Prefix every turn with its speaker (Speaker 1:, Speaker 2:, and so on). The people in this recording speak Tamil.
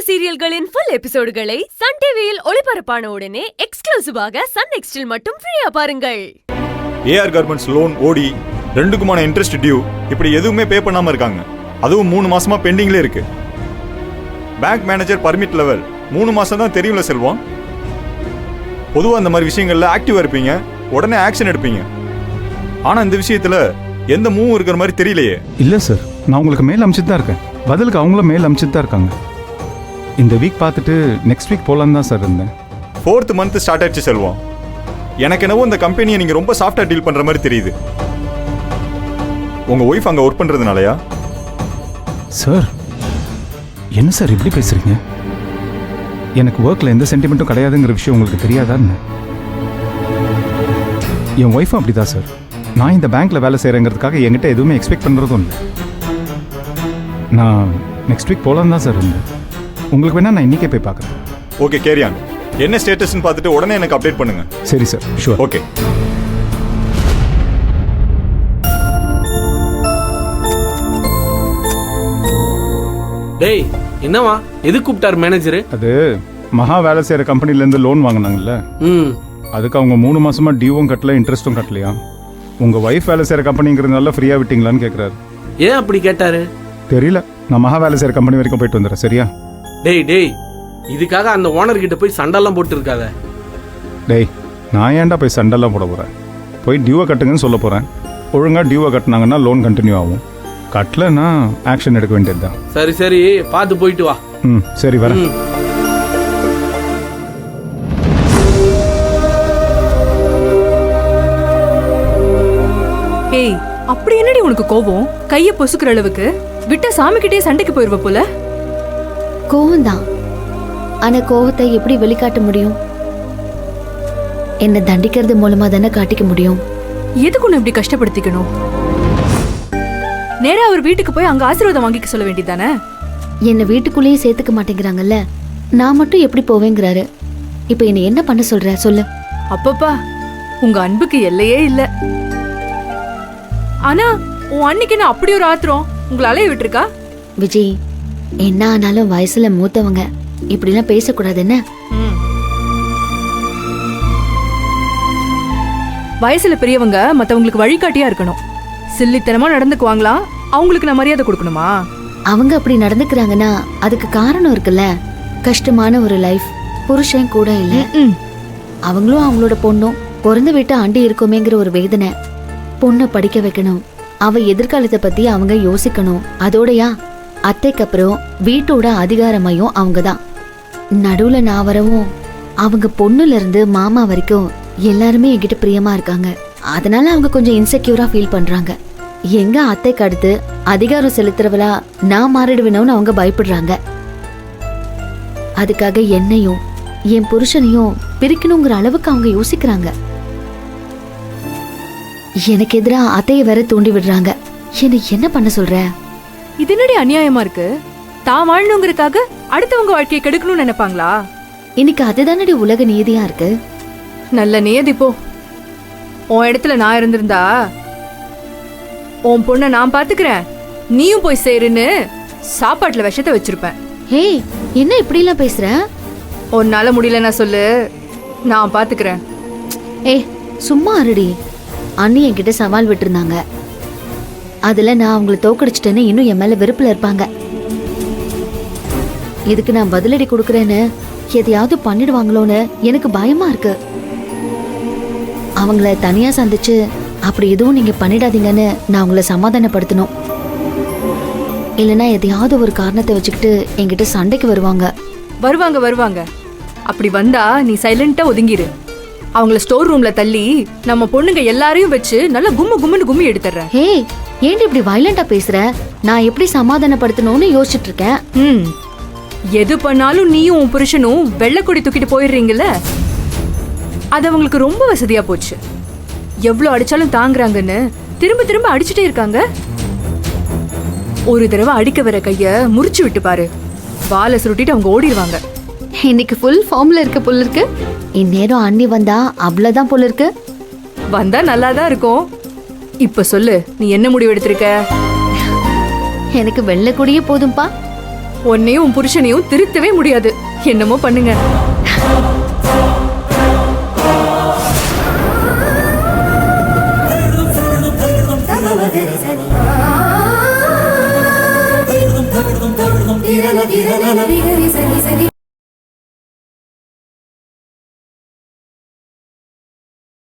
Speaker 1: சீரியல்களின் ஃபுல் எபிசோடுகளை சன் டிவியில் ஒளிபரப்பான உடனே எக்ஸ்க்ளூசிவாக சன் நெக்ஸ்டில் மட்டும் ஃப்ரீயா பாருங்கள்.
Speaker 2: ஏஆர் கார்மெண்ட்ஸ் லோன் ஓடி 2க்குமான இன்ட்ரெஸ்ட் டியூ இப்படி எதுவுமே பே பண்ணாம இருக்காங்க. அதுவும் 3 மாசமா பெண்டிங்ல இருக்கு. பேங்க் மேனேஜர் பர்மிட் லெவல் 3 மாசம் தான் தெரியும்ல செல்வம். பொதுவாக அந்த மாதிரி விஷயங்கள்ல ஆக்டிவா இருப்பீங்க, உடனே ஆக்ஷன் எடுப்பீங்க. ஆனா இந்த விஷயத்துல எந்த மூவும் இருக்கிற மாதிரி தெரியலையே.
Speaker 3: இல்லை சார், நான் உங்களுக்கு மெயில் அனுப்பிச்சிட்டு தான் இருக்கேன். பதிலுக்கு அவங்களும் மெயில் அனுப்பிச்சிட்டு தான் இருக்காங்க. இந்த வீக் பார்த்துட்டு நெக்ஸ்ட் வீக் போகலான்னு தான் சார் இருந்தேன்.
Speaker 2: 4th மந்த் ஸ்டார்ட் ஆயிடுச்சு செல்வம். எனக்கு என்னவோ இந்த கம்பெனியை நீங்க ரொம்ப சாஃப்டா டீல் பண்ற மாதிரி தெரியுது. உங்க ஒய்ஃப் அங்க ஒர்க் பண்றதுனாலயா?
Speaker 3: சார் என்ன சார் இப்படி பேசுறீங்க? எனக்கு ஒர்க்கில் எந்த சென்டிமெண்ட்டும் கிடையாதுங்கிற விஷயம் உங்களுக்கு தெரியாதான்னு? என் ஒய்ஃபும் அப்படிதான் சார். நான் இந்த பேங்க்ல வேலை செய்கிறேங்கிறதுக்காக என்கிட்ட எதுவுமே எக்ஸ்பெக்ட் பண்ணுறதும் இல்லை. நான் நெக்ஸ்ட் வீக் போகலான்னு தான் சார் இருந்தேன். உங்களுக்கு வேணா நான் இன்னைக்கே போய் பார்க்குறேன்.
Speaker 2: Okay, carry on. என்ன ஸ்டேட்டஸ்ன்னு பார்த்துட்டு உடனே எனக்கு அப்டேட் பண்ணுங்க.
Speaker 3: சரி சார், ஷூர்.
Speaker 2: ஓகே.
Speaker 4: டேய், என்னவா எது கூப்பிட்டார் மேனேஜர்?
Speaker 3: அது மகா வேலை செய்கிற கம்பெனிலேருந்து லோன் வாங்கினாங்கல்ல, அதுக்கு அவங்க 3 மாசமா டியூவும் கட்டல, இன்ட்ரெஸ்ட்டும் கட்டலையா. உங்கள் ஒய்ஃப் வேலை செய்கிற கம்பெனிங்கிறதுனால ஃப்ரீயாக விட்டீங்களான்னு கேட்குறாரு.
Speaker 4: ஏன் அப்படி கேட்டாரு?
Speaker 3: தெரியல. நான் மகா வேலை செய்கிற கம்பெனி வரைக்கும் போயிட்டு வந்துடுறேன். சரியா?
Speaker 4: டேய், இதுக்காக அந்த ஓனர் கிட்ட போய் சண்டெல்லாம் போட்டு இருக்காத.
Speaker 3: டேய், நான் ஏன்டா போய் சண்டெல்லாம் போட போகிறேன்? போய் டியூவை கட்டுங்கன்னு சொல்ல போகிறேன். ஒழுங்காக டியூவை கட்டினாங்கன்னா லோன் கண்டினியூ ஆகும். கட்டலைன்னா ஆக்ஷன் எடுக்க வேண்டியது தான்.
Speaker 4: சரி, பார்த்து போயிட்டு வா.
Speaker 3: சரி, வரேன்.
Speaker 5: ஏய், அப்படி என்னடி உனக்கு கோபம்? கைய பொசுக்குற அளவுக்கு விட்ட சாமி கிட்டே சண்டைக்கு போயிருவ போல.
Speaker 6: கோவம்தான். ஆனா கோவத்தை எப்படி வெளிக்காட்ட முடியும்? என்ன தண்டிக்கிறது மூலமா தானே காட்டிக்க முடியும்.
Speaker 5: எதுக்கு உன்னை இப்படி கஷ்டப்படுத்திக்கணும்? நேரா அவர் வீட்டுக்கு போய் அங்க ஆசீர்வாதம் வாங்கிக்க சொல்ல வேண்டியதானே?
Speaker 6: என்ன வீட்டுக்குள்ளேயே சேர்த்துக்க மாட்டேங்கிறாங்கல்ல, நான் மட்டும் எப்படி போவேங்கிறாரு. இப்ப என்ன என்ன பண்ண சொல்ற சொல்லு.
Speaker 5: அப்பப்பா, உங்க அன்புக்கு எல்லையே இல்ல. ஆனா உன் அன்னைக்கு என்ன அப்படி ஒரு ஆத்திரம் உங்களை அலைய விட்டுருக்கா?
Speaker 6: விஜய், என்ன ஆனாலும் வயசுல மூத்தவங்க இப்படிலாம் பேசக்கூடாது. என்ன
Speaker 5: வயசுல பெரியவங்க மத்தவங்களுக்கு வழிகாட்டியா இருக்கணும். சில்லித்தனமா நடந்துக்குவாங்களா? அவங்களுக்கு நான் மரியாதை கொடுக்கணுமா?
Speaker 6: அவங்க அப்படி நடந்துக்கிறாங்கன்னா அதுக்கு காரணம் இருக்குல்ல. கஷ்டமான ஒரு லைஃப், புருஷன் கூட இல்ல. அவங்களும் அவங்களோட பொண்ணும் பிறந்து விட்டு ஆண்டி இருக்குமேங்கிற ஒரு வேதனை. பொண்ணை படிக்க வைக்கணும், அவ எதிர்காலத்தை பத்தி அவங்க யோசிக்கணும். அதோடயா அத்தைக்கு அப்புறம் வீட்டோட அதிகாரமையும் அவங்கதான். நடுவுல நான் வரவும் அவங்க பொண்ணுல இருந்து மாமா வரைக்கும் எல்லாருமே என்கிட்ட பிரியமா இருக்காங்க. அதனால அவங்க கொஞ்சம் இன்செக்யூரா ஃபீல் பண்றாங்க. எங்க அத்தைக்கு அடுத்து அதிகாரம் செலுத்துறவளா நான் மாறிடுவேணும்னு அவங்க பயப்படுறாங்க. அதுக்காக என்னையும் என் புருஷனையும் பிரிக்கணுங்கிற அளவுக்கு அவங்க யோசிக்கிறாங்க. எனக்கு எதிரா அத்தையை வேற தூண்டி விடுறாங்க. என்ன பண்ண சொல்ற?
Speaker 5: இது என்னடி அநியாயமா இருக்கு? தான் வாழணுங்கிறதுக்காக அடுத்தவங்க வாழ்க்கையை கெடுக்கணும்னு நினைப்பாங்களா?
Speaker 6: இன்னைக்கு அதுதானடி உலக நீதியா இருக்கு.
Speaker 5: நல்ல நியதி போ. உன் இடத்துல நான் இருந்திருந்தா உன் பொண்ணை நான் பாத்துக்கிறேன், நீயும் போய் சேருன்னு சாப்பாட்டுல விஷத்தை வச்சிருப்பேன்.
Speaker 6: ஹே, என்ன இப்படி எல்லாம் பேசுற?
Speaker 5: உன்னால முடியலன்னா சொல்லு, நான் பாத்துக்கிறேன்.
Speaker 6: ஏய், சும்மா இருடி. அண்ணி என்கிட்ட சவால் விட்டுருந்தாங்க. அதுல நான் அவங்களை தோக்கடிச்சிட்டேன்னு இன்னும் என் மேல வெறுப்புல இருப்பாங்க. இதுக்கு நான் பதிலடி கொடுக்கறேன்னு எதையாவது பண்ணிடுவாங்களோன்னு எனக்கு பயமா இருக்கு. அவங்கள தனியா சந்திச்சு அப்படி எதுவும் நீங்க பண்ணிடாதீங்கன்னு நான் அவங்கள சமாதானப்படுத்தணும். இல்லைன்னா எதையாவது ஒரு காரணத்தை வச்சுக்கிட்டு என்கிட்ட சண்டைக்கு வருவாங்க.
Speaker 5: வருவாங்க. அப்படி வந்தா நீ சைலண்டா ஒதுங்கிரு. அவங்கள ஸ்டோர் ரூம்ல தள்ளி நம்ம பொண்ணுங்க எல்லாரையும் வச்சு நல்லா கும்முன்னு கும்மி எடுத்துறேன்.
Speaker 6: ஹே, ஏன் இப்படி வயலண்டா பேசுற? நான் எப்படி சமாதானப்படுத்தணும்னு யோசிச்சுட்டு இருக்கேன்.
Speaker 5: எது பண்ணாலும் நீயும் உன் புருஷனும் வெள்ளக்கொடி தூக்கிட்டு போயிடுறீங்கல்ல, அது அவங்களுக்கு ரொம்ப வசதியா போச்சு. எவ்வளவு அடிச்சாலும் தாங்குறாங்கன்னு திரும்ப அடிச்சுட்டே இருக்காங்க. ஒரு தடவை அடிக்க வர கைய முறிச்சு விட்டு பாரு, வாலை சுருட்டிட்டு அவங்க ஓடிடுவாங்க.
Speaker 6: இன்னைக்கு ஃபுல் ஃபார்ம்ல இருக்க போல இருக்கு. இந்நேரம் அண்ணி வந்தா அவ்வளவுதான் போல இருக்கு.
Speaker 5: வந்தா நல்லாதான் இருக்கும். இப்ப சொல்லு, நீ என்ன முடிவு எடுத்திருக்க?
Speaker 6: எனக்கு வெள்ளை கொடியே போதும்பா.
Speaker 5: உன்னையும் உன் புருஷனையும் திருத்தவே முடியாது. என்னமோ பண்ணுங்க.
Speaker 7: Sani